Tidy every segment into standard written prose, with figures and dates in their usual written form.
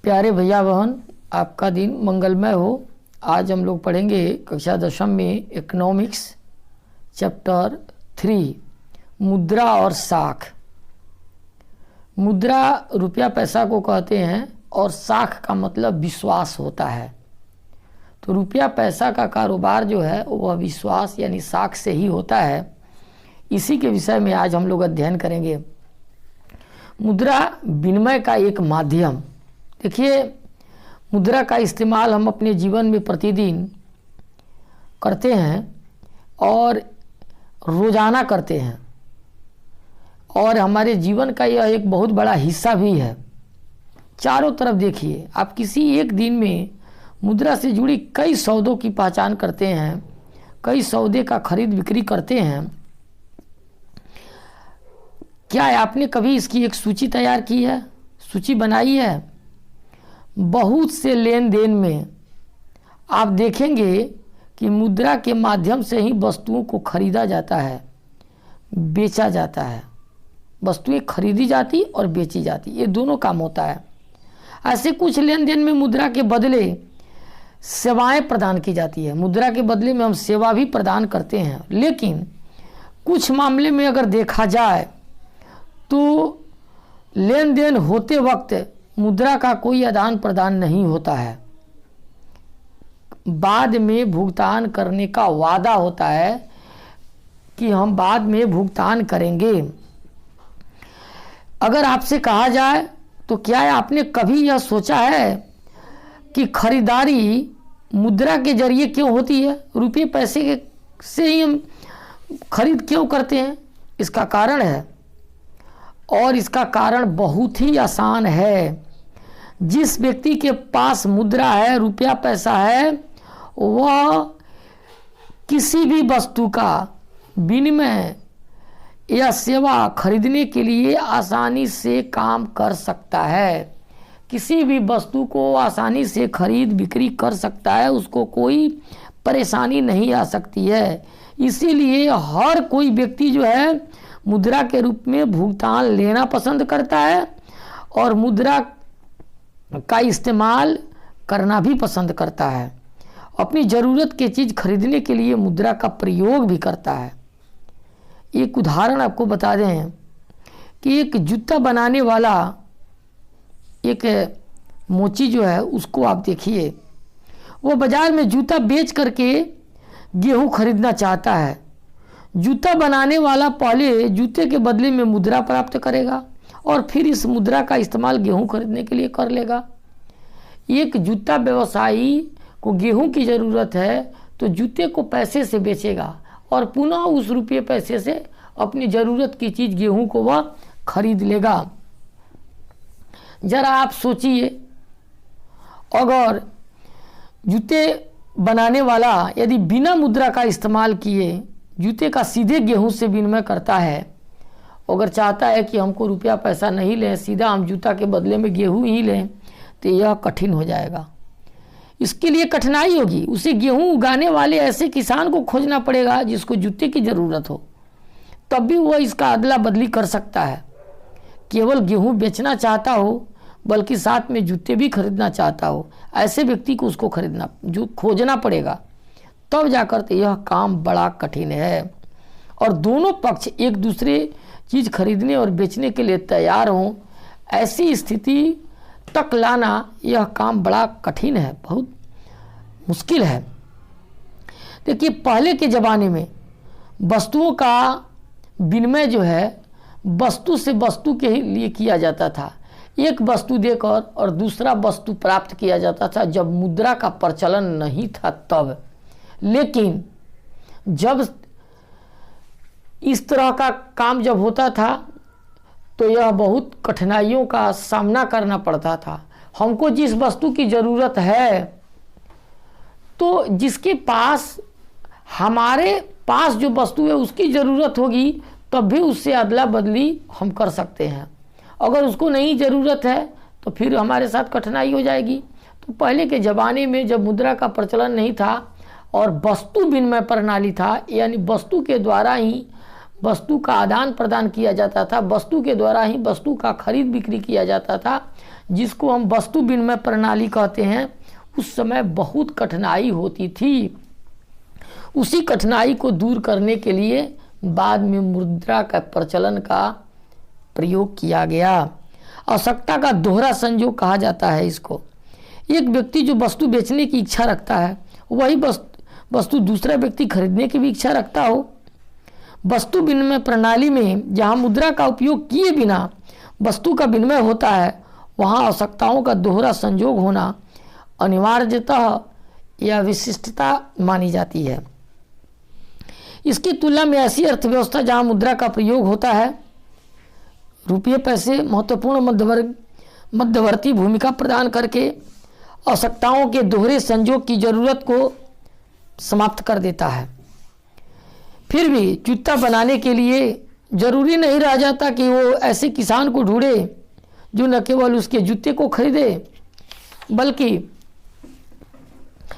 प्यारे भैया बहन, आपका दिन मंगलमय हो। आज हम लोग पढ़ेंगे कक्षा 10वीं में इकोनॉमिक्स चैप्टर 3 मुद्रा और साख। मुद्रा रुपया पैसा को कहते हैं और साख का मतलब विश्वास होता है। तो रुपया पैसा का कारोबार जो है वह विश्वास यानी साख से ही होता है। इसी के विषय में आज हम लोग अध्ययन करेंगे। मुद्रा विनिमय का एक माध्यम। देखिए, मुद्रा का इस्तेमाल हम अपने जीवन में प्रतिदिन करते हैं और रोज़ाना करते हैं, और हमारे जीवन का यह एक बहुत बड़ा हिस्सा भी है। चारों तरफ देखिए, आप किसी एक दिन में मुद्रा से जुड़ी कई सौदों की पहचान करते हैं, कई सौदे का खरीद बिक्री करते हैं। क्या आपने कभी इसकी एक सूची तैयार की है, सूची बनाई है? बहुत से लेन देन में आप देखेंगे कि मुद्रा के माध्यम से ही वस्तुओं को खरीदा जाता है, बेचा जाता है। वस्तुएं खरीदी जाती और बेची जाती, ये दोनों काम होता है। ऐसे कुछ लेन देन में मुद्रा के बदले सेवाएं प्रदान की जाती है। मुद्रा के बदले में हम सेवा भी प्रदान करते हैं, लेकिन कुछ मामले में अगर देखा जाए तो लेन देन होते वक्त मुद्रा का कोई आदान प्रदान नहीं होता है। बाद में भुगतान करने का वादा होता है कि हम बाद में भुगतान करेंगे। अगर आपसे कहा जाए तो क्या आपने कभी यह सोचा है कि खरीदारी मुद्रा के जरिए क्यों होती है? रुपये पैसे से ही हम खरीद क्यों करते हैं? इसका कारण है, और इसका कारण बहुत ही आसान है। जिस व्यक्ति के पास मुद्रा है, रुपया पैसा है, वह किसी भी वस्तु का विनिमय या सेवा खरीदने के लिए आसानी से काम कर सकता है। किसी भी वस्तु को आसानी से खरीद बिक्री कर सकता है, उसको कोई परेशानी नहीं आ सकती है। इसीलिए हर कोई व्यक्ति जो है मुद्रा के रूप में भुगतान लेना पसंद करता है और मुद्रा का इस्तेमाल करना भी पसंद करता है। अपनी ज़रूरत की चीज़ खरीदने के लिए मुद्रा का प्रयोग भी करता है। एक उदाहरण आपको बता दें कि एक जूता बनाने वाला एक मोची जो है, उसको आप देखिए, वो बाज़ार में जूता बेच करके गेहूँ खरीदना चाहता है। जूता बनाने वाला पहले जूते के बदले में मुद्रा प्राप्त करेगा और फिर इस मुद्रा का इस्तेमाल गेहूं खरीदने के लिए कर लेगा। एक जूता व्यवसायी को गेहूं की ज़रूरत है तो जूते को पैसे से बेचेगा और पुनः उस रुपये पैसे से अपनी ज़रूरत की चीज़ गेहूं को वह खरीद लेगा। ज़रा आप सोचिए, अगर जूते बनाने वाला यदि बिना मुद्रा का इस्तेमाल किए जूते का सीधे गेहूं से विनिमय करता है, अगर चाहता है कि हमको रुपया पैसा नहीं लें, सीधा हम जूता के बदले में गेहूं ही लें, तो यह कठिन हो जाएगा। इसके लिए कठिनाई होगी। उसे गेहूं उगाने वाले ऐसे किसान को खोजना पड़ेगा जिसको जूते की ज़रूरत हो, तब भी वह इसका अदला बदली कर सकता है। केवल गेहूं बेचना चाहता हो बल्कि साथ में जूते भी खरीदना चाहता हो, ऐसे व्यक्ति को उसको खरीदना जो खोजना पड़ेगा, तब जाकर तो यह काम बड़ा कठिन है। और दोनों पक्ष एक दूसरे चीज़ खरीदने और बेचने के लिए तैयार हों, ऐसी स्थिति तक लाना यह काम बड़ा कठिन है, बहुत मुश्किल है। देखिए, पहले के ज़माने में वस्तुओं का विनिमय जो है वस्तु से वस्तु के लिए किया जाता था। एक वस्तु देकर और दूसरा वस्तु प्राप्त किया जाता था जब मुद्रा का प्रचलन नहीं था तब। लेकिन जब इस तरह का काम जब होता था तो यह बहुत कठिनाइयों का सामना करना पड़ता था। हमको जिस वस्तु की ज़रूरत है, तो जिसके पास हमारे पास जो वस्तु है उसकी ज़रूरत होगी, तब भी उससे अदला बदली हम कर सकते हैं। अगर उसको नहीं ज़रूरत है तो फिर हमारे साथ कठिनाई हो जाएगी। तो पहले के ज़माने में जब मुद्रा का प्रचलन नहीं था और वस्तु विनिमय प्रणाली था, यानी वस्तु के द्वारा ही वस्तु का आदान प्रदान किया जाता था, वस्तु के द्वारा ही वस्तु का खरीद बिक्री किया जाता था, जिसको हम वस्तु विनिमय प्रणाली कहते हैं। उस समय बहुत कठिनाई होती थी। उसी कठिनाई को दूर करने के लिए बाद में मुद्रा का प्रचलन का प्रयोग किया गया। आवश्यकता का दोहरा संयोग कहा जाता है इसको। एक व्यक्ति जो वस्तु बेचने की इच्छा रखता है, वही वस्तु दूसरा व्यक्ति खरीदने की भी इच्छा रखता हो। वस्तु विनिमय प्रणाली में जहाँ मुद्रा का उपयोग किए बिना वस्तु का विनिमय होता है, वहाँ आवश्यकताओं का दोहरा संयोग होना अनिवार्यतः या विशिष्टता मानी जाती है। इसकी तुलना में ऐसी अर्थव्यवस्था जहाँ मुद्रा का प्रयोग होता है, रुपये पैसे महत्वपूर्ण मध्यवर्ती भूमिका प्रदान करके आवश्यकताओं के दोहरे संयोग की जरूरत को समाप्त कर देता है। फिर भी जूता बनाने के लिए जरूरी नहीं रह जाता कि वो ऐसे किसान को ढूंढे जो न केवल उसके जूते को खरीदे, बल्कि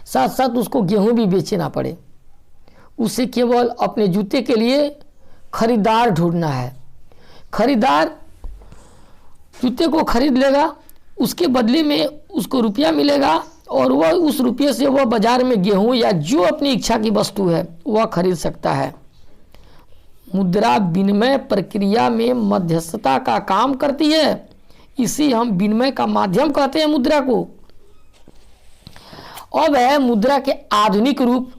साथ साथ उसको गेहूं भी बेचना पड़े। उसे केवल अपने जूते के लिए खरीदार ढूंढना है। खरीदार जूते को खरीद लेगा, उसके बदले में उसको रुपया मिलेगा और वह उस रुपये से वह बाजार में गेहूं या जो अपनी इच्छा की वस्तु है वह खरीद सकता है। मुद्रा विनिमय प्रक्रिया में मध्यस्थता का काम करती है। इसी हम विनिमय का माध्यम कहते हैं मुद्रा को। अब है मुद्रा के आधुनिक रूप।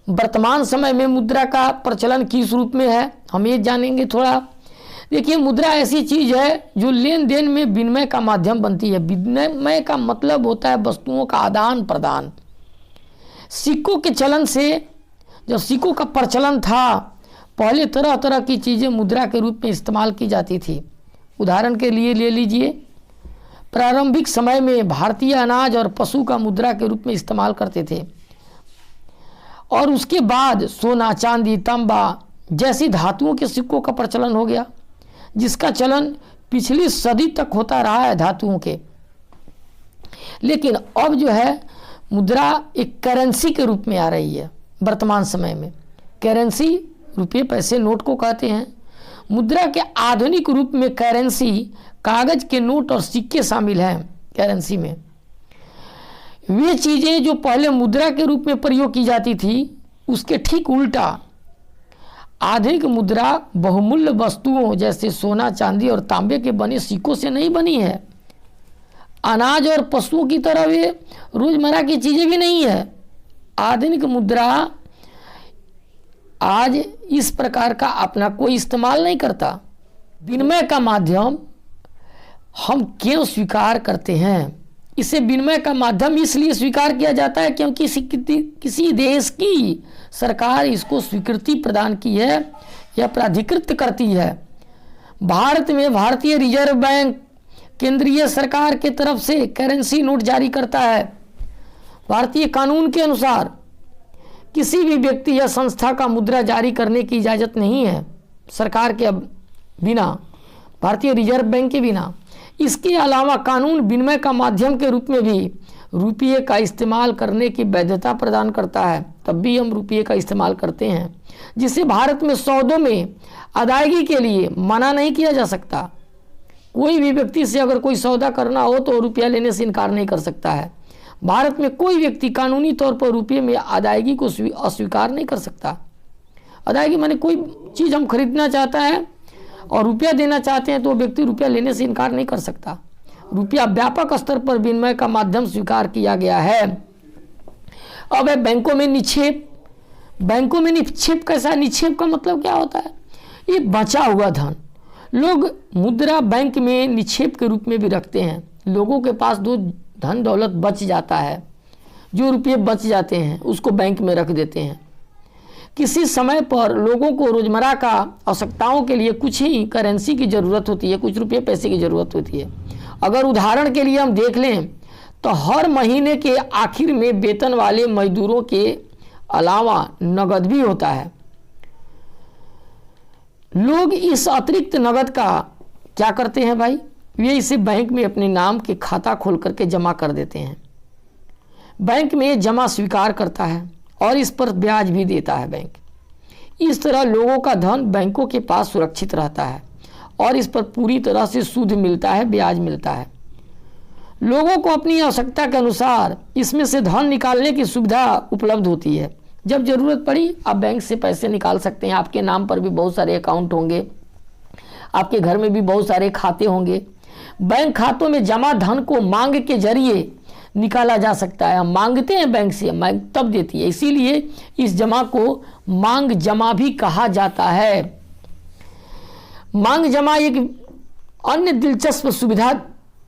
वर्तमान समय में मुद्रा का प्रचलन किस रूप में है, हम ये जानेंगे थोड़ा। देखिए, मुद्रा ऐसी चीज है जो लेन देन में विनिमय का माध्यम बनती है। विनिमय का मतलब होता है वस्तुओं का आदान प्रदान। सिक्कों के चलन से, जब सिक्कों का प्रचलन था, पहले तरह तरह की चीज़ें मुद्रा के रूप में इस्तेमाल की जाती थी। उदाहरण के लिए ले लीजिए, प्रारंभिक समय में भारतीय अनाज और पशु का मुद्रा के रूप में इस्तेमाल करते थे, और उसके बाद सोना, चांदी, तांबा जैसी धातुओं के सिक्कों का प्रचलन हो गया, जिसका चलन पिछली सदी तक होता रहा है धातुओं के। लेकिन अब जो है मुद्रा एक करेंसी के रूप में आ रही है। वर्तमान समय में करेंसी रुपये पैसे नोट को कहते हैं। मुद्रा के आधुनिक रूप में करेंसी कागज के नोट और सिक्के शामिल हैं। करेंसी में वे चीज़ें जो पहले मुद्रा के रूप में प्रयोग की जाती थी, उसके ठीक उल्टा आधुनिक मुद्रा बहुमूल्य वस्तुओं जैसे सोना, चांदी और तांबे के बने सिक्कों से नहीं बनी है। अनाज और पशुओं की तरह वे रोजमर्रा की चीज़ें भी नहीं है। आधुनिक मुद्रा आज इस प्रकार का अपना कोई इस्तेमाल नहीं करता। विनिमय का माध्यम हम क्यों स्वीकार करते हैं? इसे विनिमय का माध्यम इसलिए स्वीकार किया जाता है क्योंकि किसी देश की सरकार इसको स्वीकृति प्रदान की है या प्राधिकृत करती है। भारत में भारतीय रिजर्व बैंक केंद्रीय सरकार के तरफ से करेंसी नोट जारी करता है। भारतीय कानून के अनुसार किसी भी व्यक्ति या संस्था का मुद्रा जारी करने की इजाज़त नहीं है सरकार के बिना, भारतीय रिजर्व बैंक के बिना। इसके अलावा कानून विनिमय का माध्यम के रूप में भी रुपये का इस्तेमाल करने की वैधता प्रदान करता है। तब भी हम रुपये का इस्तेमाल करते हैं, जिसे भारत में सौदों में अदायगी के लिए मना नहीं किया जा सकता। कोई भी व्यक्ति से अगर कोई सौदा करना हो तो रुपया लेने से इनकार नहीं कर सकता है। भारत में कोई व्यक्ति कानूनी तौर पर रुपये में अदायगी को अस्वीकार नहीं कर सकता। अदायगी माने कोई चीज़ हम खरीदना चाहता है और रुपया देना चाहते हैं तो व्यक्ति रुपया लेने से इनकार नहीं कर सकता। रुपया व्यापक स्तर पर विनिमय का माध्यम स्वीकार किया गया है। अब है बैंकों में निक्षेप। बैंकों में निक्षेप कैसा? निक्षेप का मतलब क्या होता है? ये बचा हुआ धन लोग मुद्रा बैंक में निक्षेप के रूप में भी रखते हैं। लोगों के पास जो धन दौलत बच जाता है, जो रुपये बच जाते हैं, उसको बैंक में रख देते हैं। किसी समय पर लोगों को रोजमर्रा का आवश्यकताओं के लिए कुछ ही करेंसी की ज़रूरत होती है, कुछ रुपये पैसे की ज़रूरत होती है। अगर उदाहरण के लिए हम देख लें तो हर महीने के आखिर में वेतन वाले मजदूरों के अलावा नगद भी होता है। लोग इस अतिरिक्त नगद का क्या करते हैं भाई? वे इसे बैंक में अपने नाम के खाता खोल करके जमा कर देते हैं। बैंक में जमा स्वीकार करता है और इस पर ब्याज भी देता है बैंक। इस तरह लोगों का धन बैंकों के पास सुरक्षित रहता है और इस पर पूरी तरह से सूद मिलता है, ब्याज मिलता है। लोगों को अपनी आवश्यकता के अनुसार इसमें से धन निकालने की सुविधा उपलब्ध होती है। जब ज़रूरत पड़ी आप बैंक से पैसे निकाल सकते हैं। आपके नाम पर भी बहुत सारे अकाउंट होंगे, आपके घर में भी बहुत सारे खाते होंगे। बैंक खातों में जमा धन को मांग के जरिए निकाला जा सकता है। हम मांगते हैं बैंक से, बैंक तब देती है, इसीलिए इस जमा को मांग जमा भी कहा जाता है। मांग जमा एक अन्य दिलचस्प सुविधा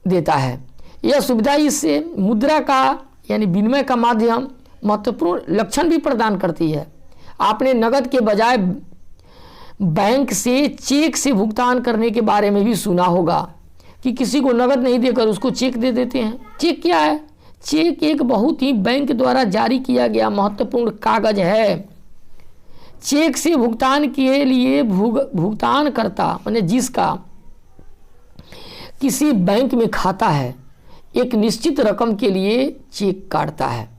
देता है। यह सुविधा इससे मुद्रा का यानी विनिमय का माध्यम महत्वपूर्ण लक्षण भी प्रदान करती है। आपने नगद के बजाय बैंक से चेक से भुगतान करने के बारे में भी सुना होगा कि किसी को नगद नहीं देकर उसको चेक दे देते हैं। चेक क्या है? चेक एक बहुत ही बैंक द्वारा जारी किया गया महत्वपूर्ण कागज है। चेक से भुगतान के लिए भुगतानकर्ता माने जिसका किसी बैंक में खाता है एक निश्चित रकम के लिए चेक काटता है।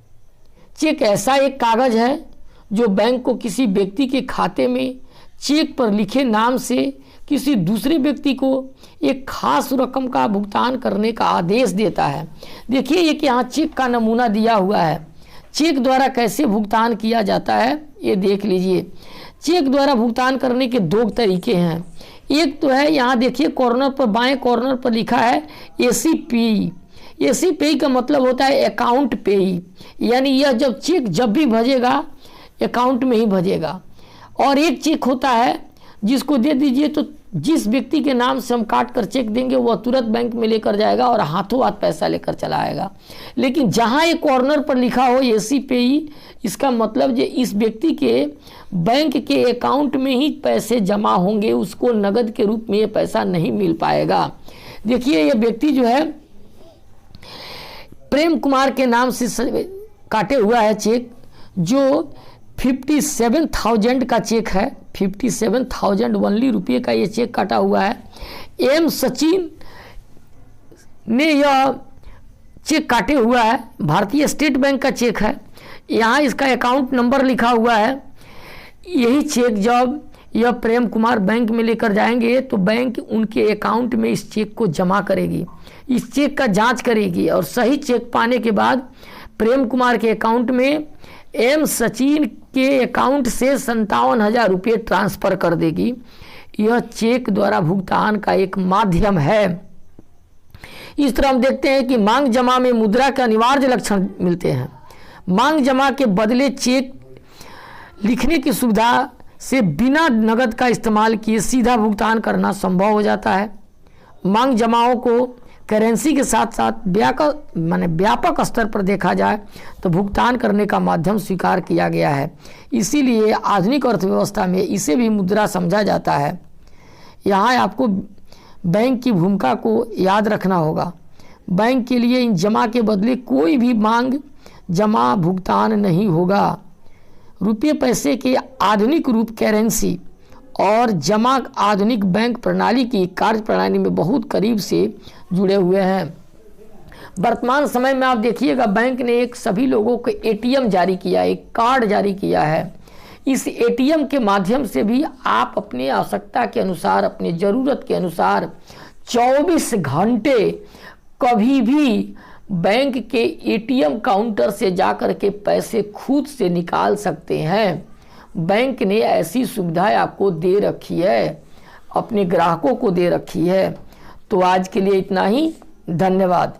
चेक ऐसा एक कागज है जो बैंक को किसी व्यक्ति के खाते में चेक पर लिखे नाम से किसी दूसरे व्यक्ति को एक खास रकम का भुगतान करने का आदेश देता है। देखिए ये कि यहाँ चेक का नमूना दिया हुआ है। चेक द्वारा कैसे भुगतान किया जाता है ये देख लीजिए। चेक द्वारा भुगतान करने के दो तरीके हैं। एक तो है यहाँ देखिए कॉर्नर पर, बाएं कॉर्नर पर लिखा है एसी पेई। एसी पेई का मतलब होता है अकाउंट पेई, यानी यह जब चेक जब भी भेजेगा अकाउंट में ही भेजेगा। और एक चेक होता है जिसको दे दीजिए तो जिस व्यक्ति के नाम से हम काट कर चेक देंगे वह तुरंत बैंक में लेकर जाएगा और हाथों हाथ पैसा लेकर चला आएगा। लेकिन जहाँ एक कॉर्नर पर लिखा हो एसी पेई, इसका मतलब जो इस व्यक्ति के बैंक के अकाउंट में ही पैसे जमा होंगे, उसको नगद के रूप में ये पैसा नहीं मिल पाएगा। देखिए ये व्यक्ति जो है प्रेम कुमार के नाम से काटे हुआ है चेक, जो 57,000 का चेक है। 57,000 ओनली रुपये का ये चेक काटा हुआ है। एम सचिन ने यह चेक काटे हुआ है। भारतीय स्टेट बैंक का चेक है। यहाँ इसका अकाउंट नंबर लिखा हुआ है। यही चेक जब यह प्रेम कुमार बैंक में लेकर जाएंगे तो बैंक उनके अकाउंट में इस चेक को जमा करेगी, इस चेक का जांच करेगी और सही चेक पाने के बाद प्रेम कुमार के अकाउंट में एम सचिन के अकाउंट से 57,000 रुपये ट्रांसफ़र कर देगी। यह चेक द्वारा भुगतान का एक माध्यम है। इस तरह हम देखते हैं कि मांग जमा में मुद्रा के अनिवार्य लक्षण मिलते हैं। मांग जमा के बदले चेक लिखने की सुविधा से बिना नगद का इस्तेमाल किए सीधा भुगतान करना संभव हो जाता है। मांग जमाओं को करेंसी के साथ साथ व्यापक स्तर पर देखा जाए तो भुगतान करने का माध्यम स्वीकार किया गया है। इसीलिए आधुनिक अर्थव्यवस्था में इसे भी मुद्रा समझा जाता है। यहाँ आपको बैंक की भूमिका को याद रखना होगा। बैंक के लिए इन जमा के बदले कोई भी मांग जमा भुगतान नहीं होगा। रुपये पैसे के आधुनिक रूप करेंसी और जमा आधुनिक बैंक प्रणाली की कार्य प्रणाली में बहुत करीब से जुड़े हुए हैं। वर्तमान समय में आप देखिएगा बैंक ने एक सभी लोगों को एटीएम जारी किया, एक कार्ड जारी किया है। इस एटीएम के माध्यम से भी आप अपनी आवश्यकता के अनुसार, अपनी ज़रूरत के अनुसार 24 घंटे कभी भी बैंक के एटीएम काउंटर से जाकर के पैसे खुद से निकाल सकते हैं। बैंक ने ऐसी सुविधाएं आपको दे रखी है, अपने ग्राहकों को दे रखी है। तो आज के लिए इतना ही। धन्यवाद।